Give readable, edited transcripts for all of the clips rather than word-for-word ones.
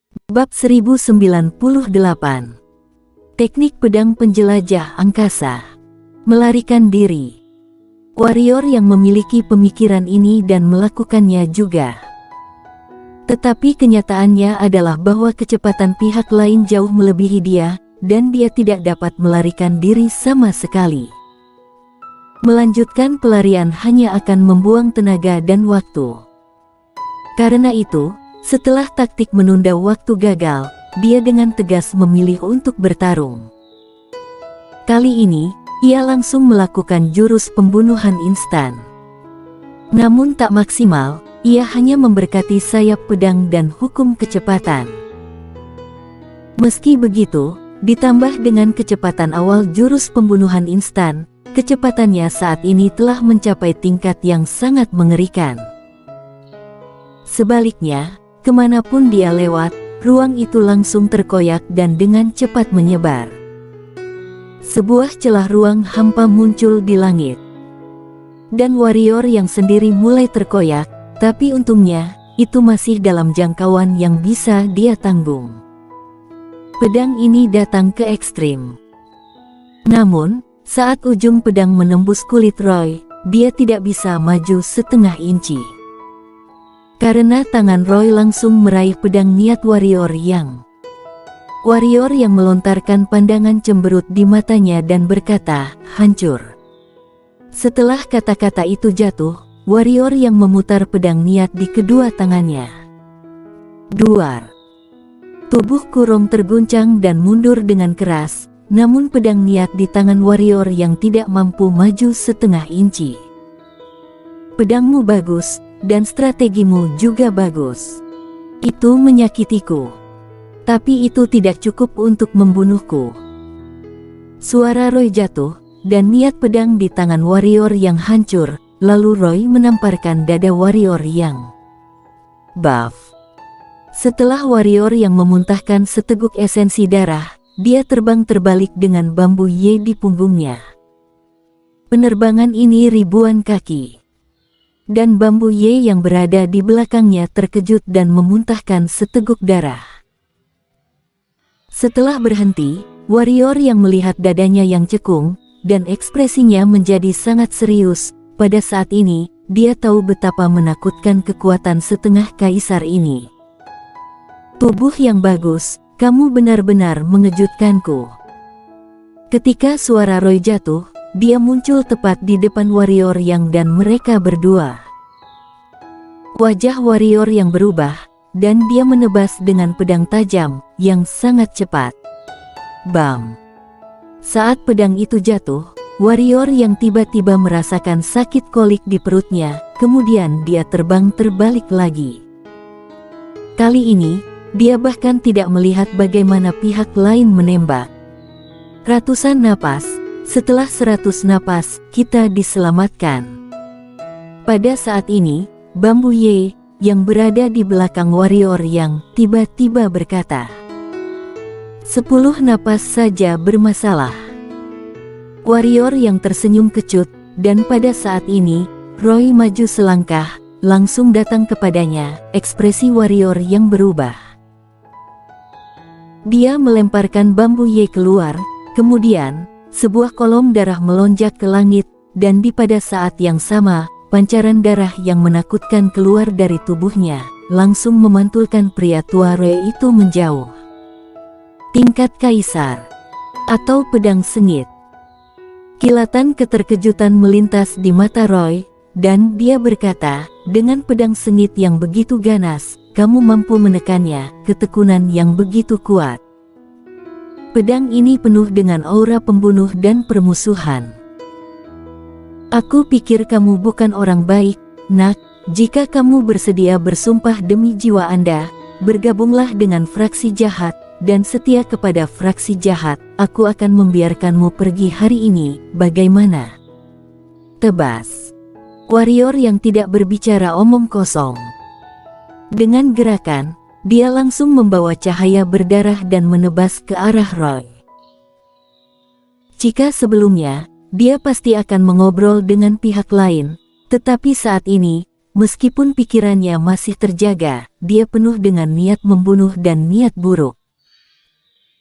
Bab 1098. Teknik pedang penjelajah angkasa. Melarikan diri. Warrior yang memiliki pemikiran ini dan melakukannya juga. Tetapi kenyataannya adalah bahwa kecepatan pihak lain jauh melebihi dia, dan dia tidak dapat melarikan diri sama sekali. Melanjutkan pelarian hanya akan membuang tenaga dan waktu. Karena itu, setelah taktik menunda waktu gagal, dia dengan tegas memilih untuk bertarung. Kali ini, ia langsung melakukan jurus pembunuhan instan. Namun tak maksimal, ia hanya memberkati sayap pedang dan hukum kecepatan. Meski begitu, ditambah dengan kecepatan awal jurus pembunuhan instan, kecepatannya saat ini telah mencapai tingkat yang sangat mengerikan. Sebaliknya, kemanapun dia lewat, ruang itu langsung terkoyak dan dengan cepat menyebar. Sebuah celah ruang hampa muncul di langit. Dan warrior yang sendiri mulai terkoyak, tapi untungnya, itu masih dalam jangkauan yang bisa dia tanggung. Pedang ini datang ke ekstrim. Namun, saat ujung pedang menembus kulit Roy, dia tidak bisa maju setengah inci. Karena tangan Roy langsung meraih pedang niat warrior yang melontarkan pandangan cemberut di matanya dan berkata, "Hancur." Setelah kata-kata itu jatuh, warrior yang memutar pedang niat di kedua tangannya. Duar. Tubuh Kurong terguncang dan mundur dengan keras, namun pedang niat di tangan warrior yang tidak mampu maju setengah inci. "Pedangmu bagus, dan strategimu juga bagus. Itu menyakitiku. Tapi itu tidak cukup untuk membunuhku." Suara Roy jatuh, dan niat pedang di tangan warrior yang hancur, lalu Roy menamparkan dada warrior yang buff. Setelah warrior yang memuntahkan seteguk esensi darah, dia terbang terbalik dengan bambu Ye di punggungnya. Penerbangan ini ribuan kaki. Dan bambu Ye yang berada di belakangnya terkejut dan memuntahkan seteguk darah. Setelah berhenti, warrior yang melihat dadanya yang cekung, dan ekspresinya menjadi sangat serius, pada saat ini, dia tahu betapa menakutkan kekuatan setengah kaisar ini. "Tubuh yang bagus, kamu benar-benar mengejutkanku." Ketika suara Roy jatuh, dia muncul tepat di depan warrior yang dan mereka berdua. Wajah warrior yang berubah, dan dia menebas dengan pedang tajam, yang sangat cepat. Bam! Saat pedang itu jatuh, warrior yang tiba-tiba merasakan sakit kolik di perutnya, kemudian dia terbang terbalik lagi. Kali ini, dia bahkan tidak melihat bagaimana pihak lain menembak. Ratusan napas. Setelah 100 napas, kita diselamatkan. Pada saat ini, bambu Ye, yang berada di belakang warrior yang tiba-tiba berkata, 10 napas saja bermasalah. Warrior yang tersenyum kecut, dan pada saat ini, Roy maju selangkah, langsung datang kepadanya, ekspresi warrior yang berubah. Dia melemparkan bambu Ye keluar, kemudian, sebuah kolom darah melonjak ke langit, dan pada saat yang sama, pancaran darah yang menakutkan keluar dari tubuhnya, langsung memantulkan pria tua Roy itu menjauh. Tingkat kaisar, atau pedang sengit. Kilatan keterkejutan melintas di mata Roy, dan dia berkata, dengan pedang sengit yang begitu ganas, kamu mampu menekannya, ketekunan yang begitu kuat. Pedang ini penuh dengan aura pembunuh dan permusuhan. Aku pikir kamu bukan orang baik, Nak. Jika kamu bersedia bersumpah demi jiwa Anda, bergabunglah dengan fraksi jahat, dan setia kepada fraksi jahat, aku akan membiarkanmu pergi hari ini, bagaimana? Tebas. Warrior yang tidak berbicara omong kosong. Dengan gerakan, dia langsung membawa cahaya berdarah dan menebas ke arah Roy. Jika sebelumnya, dia pasti akan mengobrol dengan pihak lain, tetapi saat ini, meskipun pikirannya masih terjaga, dia penuh dengan niat membunuh dan niat buruk.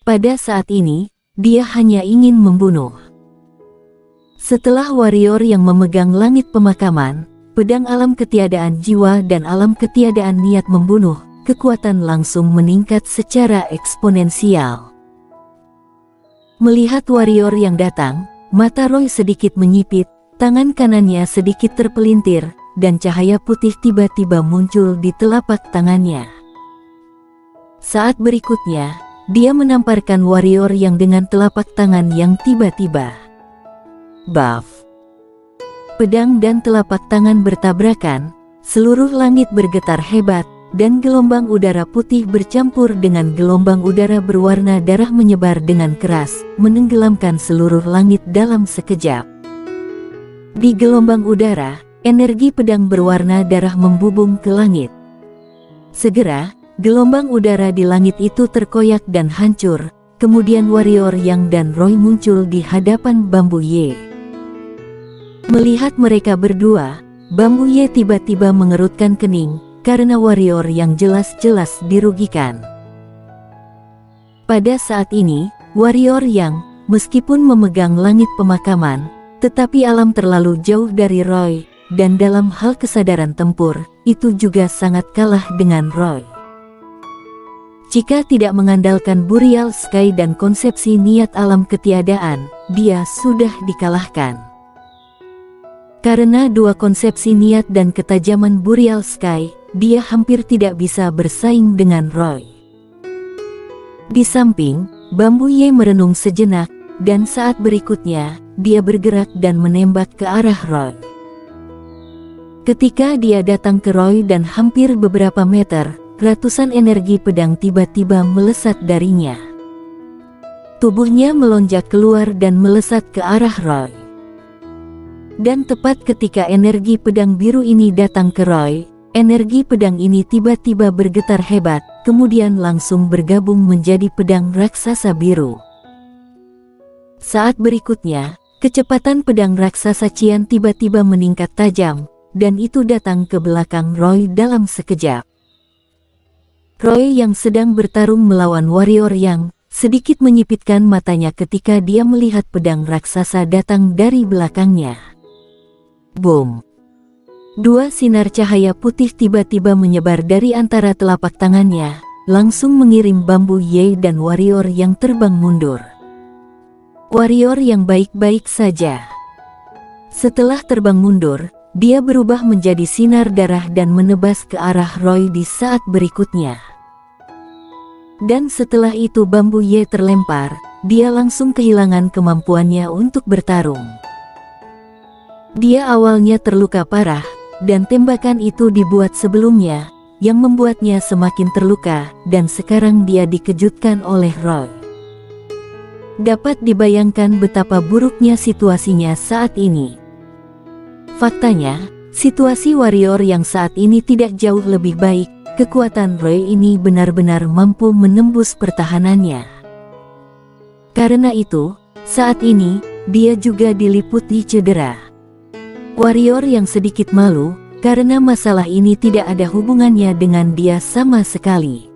Pada saat ini, dia hanya ingin membunuh. Setelah warrior yang memegang langit pemakaman, pedang alam ketiadaan jiwa dan alam ketiadaan niat membunuh, kekuatan langsung meningkat secara eksponensial. Melihat warrior yang datang, mata Roy sedikit menyipit, tangan kanannya sedikit terpelintir, dan cahaya putih tiba-tiba muncul di telapak tangannya. Saat berikutnya, dia menamparkan warrior yang dengan telapak tangan yang tiba-tiba. Buff. Pedang dan telapak tangan bertabrakan, seluruh langit bergetar hebat, dan gelombang udara putih bercampur dengan gelombang udara berwarna darah menyebar dengan keras, menenggelamkan seluruh langit dalam sekejap. Di gelombang udara, energi pedang berwarna darah membubung ke langit. Segera, gelombang udara di langit itu terkoyak dan hancur, kemudian warrior Yang dan Roy muncul di hadapan Bambu Ye. Melihat mereka berdua, Bambu Ye tiba-tiba mengerutkan kening, karena warrior yang jelas-jelas dirugikan. Pada saat ini, warrior Yang, meskipun memegang langit pemakaman, tetapi alam terlalu jauh dari Roy, dan dalam hal kesadaran tempur, itu juga sangat kalah dengan Roy. Jika tidak mengandalkan Burial Sky dan konsepsi niat alam ketiadaan, dia sudah dikalahkan. Karena dua konsepsi niat dan ketajaman Burial Sky, dia hampir tidak bisa bersaing dengan Roy. Di samping, Bambu Ye merenung sejenak, dan saat berikutnya, dia bergerak dan menembak ke arah Roy. Ketika dia datang ke Roy dan hampir beberapa meter, ratusan energi pedang tiba-tiba melesat darinya. Tubuhnya melonjak keluar dan melesat ke arah Roy. Dan tepat ketika energi pedang biru ini datang ke Roy, energi pedang ini tiba-tiba bergetar hebat, kemudian langsung bergabung menjadi pedang raksasa biru. Saat berikutnya, kecepatan pedang raksasa Cian tiba-tiba meningkat tajam, dan itu datang ke belakang Roy dalam sekejap. Roy yang sedang bertarung melawan warrior Yang, sedikit menyipitkan matanya ketika dia melihat pedang raksasa datang dari belakangnya. Boom! Dua sinar cahaya putih tiba-tiba menyebar dari antara telapak tangannya, langsung mengirim Bambu Ye dan warrior Yang terbang mundur. Warrior Yang baik-baik saja. Setelah terbang mundur, dia berubah menjadi sinar darah dan menebas ke arah Roy di saat berikutnya. Dan setelah itu Bambu Ye terlempar, dia langsung kehilangan kemampuannya untuk bertarung. Dia awalnya terluka parah, dan tembakan itu dibuat sebelumnya, yang membuatnya semakin terluka, dan sekarang dia dikejutkan oleh Roy. Dapat dibayangkan betapa buruknya situasinya saat ini. Faktanya, situasi warrior yang saat ini tidak jauh lebih baik, kekuatan Roy ini benar-benar mampu menembus pertahanannya. Karena itu, saat ini, dia juga diliputi cedera. Warrior yang sedikit malu, karena masalah ini tidak ada hubungannya dengan dia sama sekali.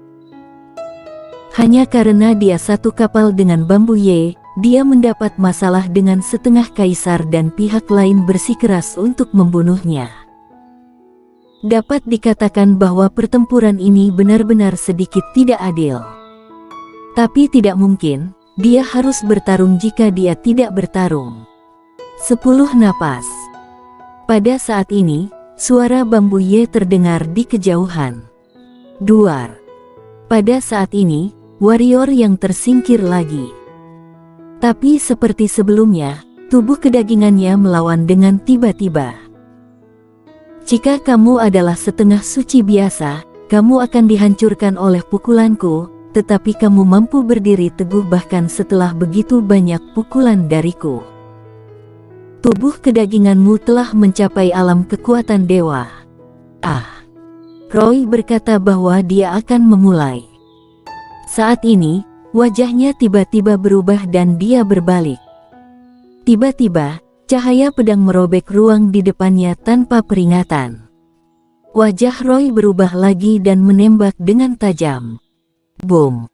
Hanya karena dia satu kapal dengan Bambu Ye, dia mendapat masalah dengan setengah kaisar dan pihak lain bersikeras untuk membunuhnya. Dapat dikatakan bahwa pertempuran ini benar-benar sedikit tidak adil. Tapi tidak mungkin, dia harus bertarung jika dia tidak bertarung. 10 napas. Pada saat ini, suara Bambu Ye terdengar di kejauhan. Duar. Pada saat ini, warrior yang tersingkir lagi. Tapi seperti sebelumnya, tubuh kedagingannya melawan dengan tiba-tiba. Jika kamu adalah setengah suci biasa, kamu akan dihancurkan oleh pukulanku, tetapi kamu mampu berdiri teguh bahkan setelah begitu banyak pukulan dariku. Tubuh kedaginganmu telah mencapai alam kekuatan dewa. Roy berkata bahwa dia akan memulai. Saat ini, wajahnya tiba-tiba berubah dan dia berbalik. Tiba-tiba, cahaya pedang merobek ruang di depannya tanpa peringatan. Wajah Roy berubah lagi dan menembak dengan tajam. Boom!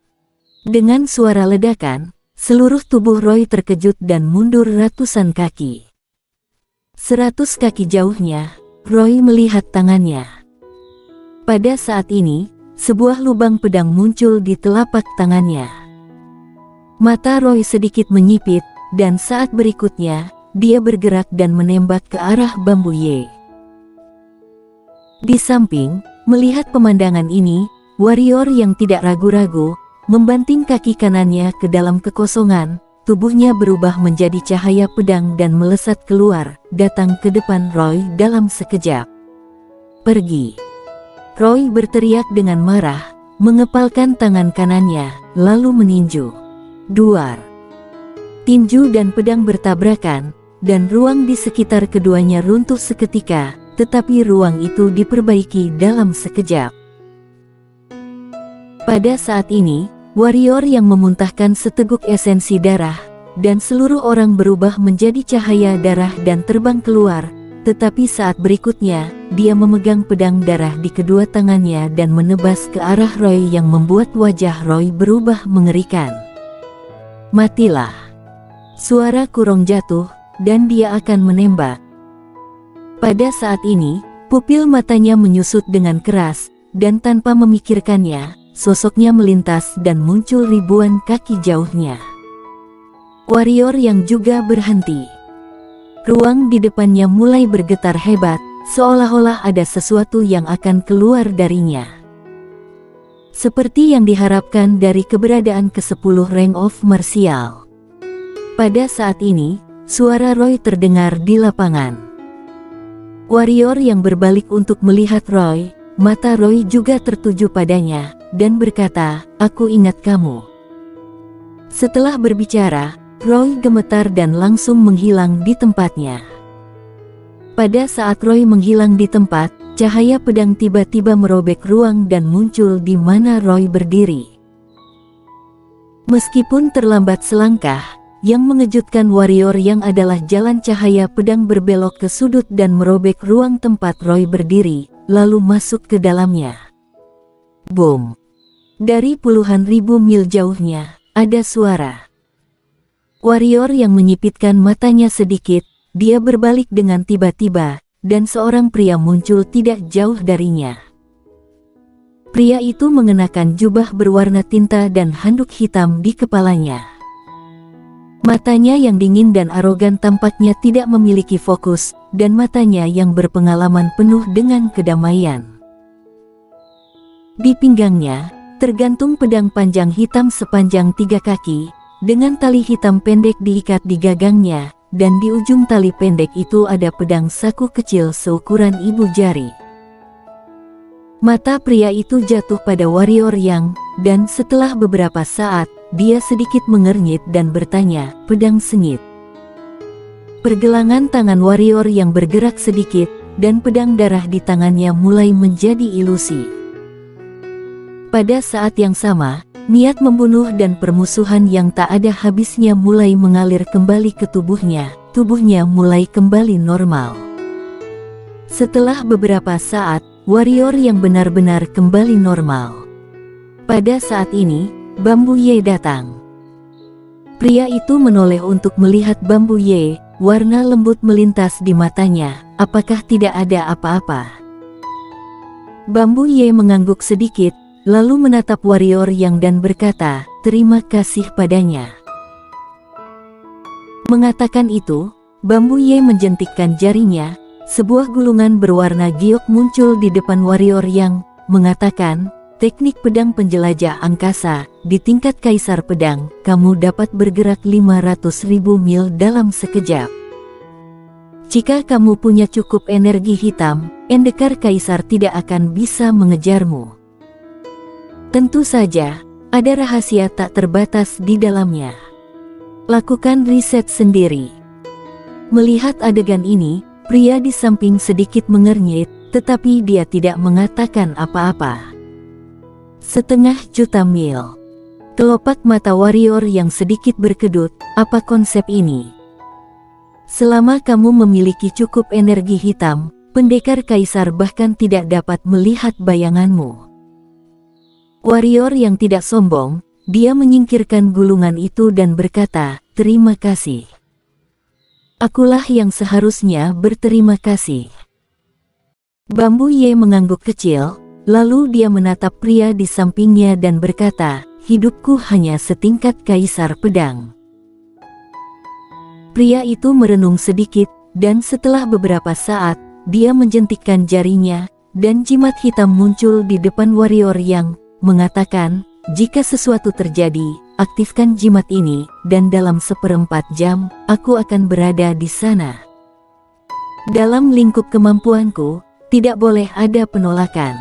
Dengan suara ledakan, seluruh tubuh Roy terkejut dan mundur ratusan kaki. 100 kaki jauhnya, Roy melihat tangannya. Pada saat ini, sebuah lubang pedang muncul di telapak tangannya. Mata Roy sedikit menyipit, dan saat berikutnya, dia bergerak dan menembak ke arah Bambu Ye. Di samping, melihat pemandangan ini, warrior yang tidak ragu-ragu, membanting kaki kanannya ke dalam kekosongan, tubuhnya berubah menjadi cahaya pedang dan melesat keluar, datang ke depan Roy dalam sekejap. Pergi! Roy berteriak dengan marah, mengepalkan tangan kanannya, lalu meninju. Duar! Tinju dan pedang bertabrakan, dan ruang di sekitar keduanya runtuh seketika, tetapi ruang itu diperbaiki dalam sekejap. Pada saat ini, warrior yang memuntahkan seteguk esensi darah, dan seluruh orang berubah menjadi cahaya darah dan terbang keluar, tetapi saat berikutnya, dia memegang pedang darah di kedua tangannya dan menebas ke arah Roy yang membuat wajah Roy berubah mengerikan. Matilah! Suara Kurong jatuh, dan dia akan menembak. Pada saat ini, pupil matanya menyusut dengan keras, dan tanpa memikirkannya, sosoknya melintas dan muncul ribuan kaki jauhnya. Warrior yang juga berhenti. Ruang di depannya mulai bergetar hebat, seolah-olah ada sesuatu yang akan keluar darinya. Seperti yang diharapkan dari keberadaan ke-10 rank of martial. Pada saat ini, suara Roy terdengar di lapangan. Warrior yang berbalik untuk melihat Roy, mata Roy juga tertuju padanya, dan berkata, "Aku ingat kamu." Setelah berbicara, Roy gemetar dan langsung menghilang di tempatnya. Pada saat Roy menghilang di tempat, cahaya pedang tiba-tiba merobek ruang dan muncul di mana Roy berdiri. Meskipun terlambat selangkah, yang mengejutkan warrior yang adalah jalan cahaya pedang berbelok ke sudut dan merobek ruang tempat Roy berdiri, lalu masuk ke dalamnya. Boom! Dari puluhan ribu mil jauhnya, ada suara. Warrior yang menyipitkan matanya sedikit, dia berbalik dengan tiba-tiba, dan seorang pria muncul tidak jauh darinya. Pria itu mengenakan jubah berwarna tinta dan handuk hitam di kepalanya. Matanya yang dingin dan arogan tampaknya tidak memiliki fokus, dan matanya yang berpengalaman penuh dengan kedamaian. Di pinggangnya, tergantung pedang panjang hitam sepanjang 3 kaki, dengan tali hitam pendek diikat di gagangnya, dan di ujung tali pendek itu ada pedang saku kecil seukuran ibu jari. Mata pria itu jatuh pada warrior yang, dan setelah beberapa saat, dia sedikit mengernyit dan bertanya, "Pedang sengit?" Pergelangan tangan warrior yang bergerak sedikit, dan pedang darah di tangannya mulai menjadi ilusi. Pada saat yang sama, niat membunuh dan permusuhan yang tak ada habisnya mulai mengalir kembali ke tubuhnya, tubuhnya mulai kembali normal. Setelah beberapa saat, warrior yang benar-benar kembali normal. Pada saat ini, Bambu Ye datang. Pria itu menoleh untuk melihat Bambu Ye, warna lembut melintas di matanya, apakah tidak ada apa-apa? Bambu Ye mengangguk sedikit, lalu menatap warrior yang dan berkata, "Terima kasih padanya." Mengatakan itu, Bambu Ye menjentikkan jarinya, sebuah gulungan berwarna giok muncul di depan warrior yang, mengatakan, "Teknik pedang penjelajah angkasa, di tingkat kaisar pedang, kamu dapat bergerak 500.000 mil dalam sekejap. Jika kamu punya cukup energi hitam, Endekar Kaisar tidak akan bisa mengejarmu. Tentu saja, ada rahasia tak terbatas di dalamnya. Lakukan riset sendiri." Melihat adegan ini, pria di samping sedikit mengernyit, tetapi dia tidak mengatakan apa-apa. 1,5 juta mil. Kelopak mata warrior yang sedikit berkedut, apa konsep ini? Selama kamu memiliki cukup energi hitam, Pendekar kaisar bahkan tidak dapat melihat bayanganmu. Warrior yang tidak sombong, dia menyingkirkan gulungan itu dan berkata, "Terima kasih. Akulah yang seharusnya berterima kasih." Bambu Ye mengangguk kecil, lalu dia menatap pria di sampingnya dan berkata, "Hidupku hanya setingkat kaisar pedang." Pria itu merenung sedikit, dan setelah beberapa saat, dia menjentikkan jarinya, dan jimat hitam muncul di depan warrior yang mengatakan, "Jika sesuatu terjadi, aktifkan jimat ini, dan dalam 1/4 jam, aku akan berada di sana. Dalam lingkup kemampuanku, tidak boleh ada penolakan."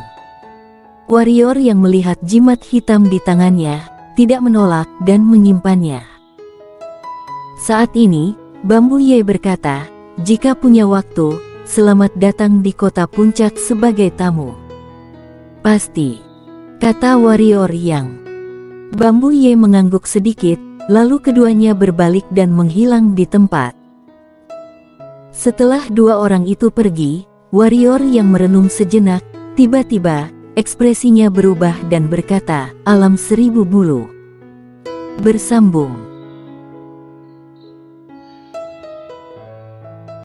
Warrior yang melihat jimat hitam di tangannya, tidak menolak dan menyimpannya. Saat ini, Bambu Ye berkata, "Jika punya waktu, selamat datang di kota puncak sebagai tamu." "Pasti," kata warrior yang. Bambu Ye mengangguk sedikit, lalu keduanya berbalik dan menghilang di tempat. Setelah dua orang itu pergi, warrior yang merenung sejenak, tiba-tiba, ekspresinya berubah dan berkata, "Alam 1000 bulu." Bersambung.